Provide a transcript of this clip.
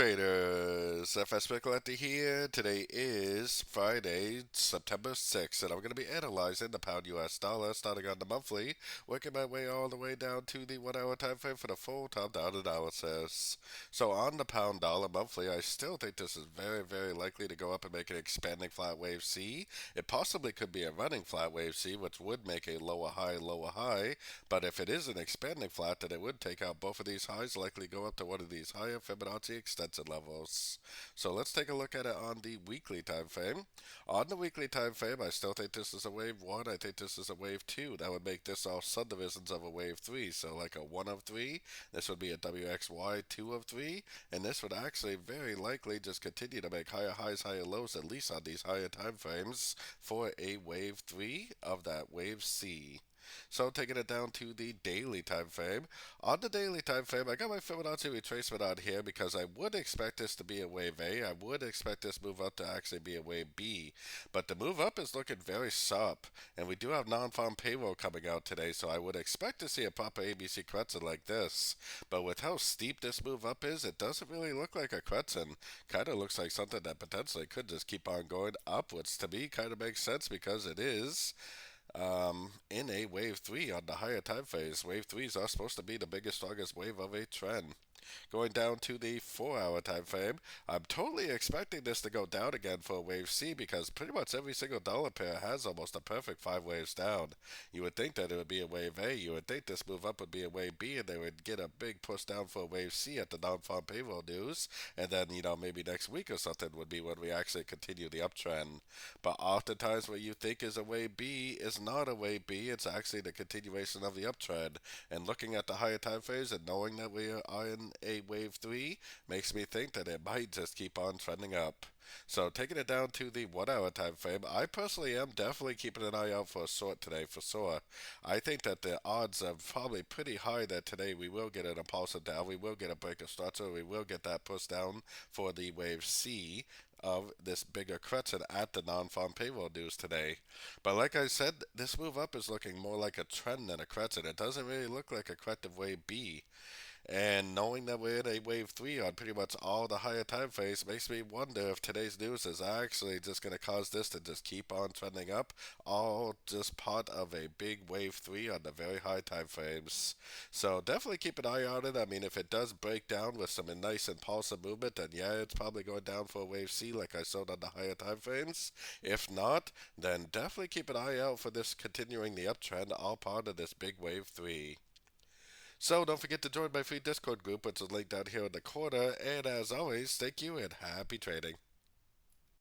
traders, FX Pip Collector here. Today is Friday, September 6th, and I'm going to be analyzing the pound US dollar starting on the monthly, working my way all the way down to the 1 hour time frame for the full top down analysis. So on the pound dollar monthly, I still think this is very, very likely to go up and make an expanding flat wave C. It possibly could be a running flat wave C, which would make a lower high, but if it is an expanding flat, then it would take out both of these highs, likely go up to one of these higher Fibonacci extension levels. So let's take a look at it on the weekly time frame. On the weekly time frame, I still think this is a wave 1. I think this is a wave 2. That would make this all subdivisions of a wave 3. So like a 1 of 3, this would be a WXY 2 of 3, and this would actually very likely just continue to make higher highs, higher lows, at least on these higher time frames for a wave 3 of that wave C. So taking it down to the daily time frame. On the daily time frame, I got my Fibonacci retracement on here because I would expect this to be a wave A. I would expect this move up to actually be a wave B. But the move up is looking very sharp, and we do have non-farm payroll coming out today, so I would expect to see a proper ABC crescent like this. But with how steep this move up is, it doesn't really look like a crescent. Kind of looks like something that potentially could just keep on going upwards. To me, kind of makes sense because it is in a wave 3 on the higher time phase. Wave 3s are supposed to be the biggest, strongest wave of a trend. Going down to the 4 hour time frame, I'm totally expecting this to go down again for a wave C because pretty much every single dollar pair has almost a perfect 5 waves down. You would think that it would be a wave A, you would think this move up would be a wave B, and they would get a big push down for a wave C at the non-farm payroll news, and then, maybe next week or something would be when we actually continue the uptrend. But oftentimes what you think is a wave B is not a wave B, it's actually the continuation of the uptrend. And looking at the higher time phase and knowing that we are in a wave 3 makes me think that it might just keep on trending up. So taking it down to the 1 hour time frame, I personally am definitely keeping an eye out for a short today for sure. I think that the odds are probably pretty high that today we will get an impulsive down, we will get a break of structure, we will get that push down for the wave C of this bigger crescent at the non-farm payroll news today. But like I said, this move up is looking more like a trend than a crescent. It doesn't really look like a corrective wave B. And knowing that we're in a wave 3 on pretty much all the higher time frames makes me wonder if today's news is actually just going to cause this to just keep on trending up, all just part of a big wave 3 on the very high time frames. So definitely keep an eye on it. I mean, if it does break down with some nice impulsive movement, then yeah, it's probably going down for a wave C like I showed on the higher time frames. If not, then definitely keep an eye out for this continuing the uptrend, all part of this big wave 3. So don't forget to join my free Discord group, which is linked down here in the corner. And as always, thank you and happy trading.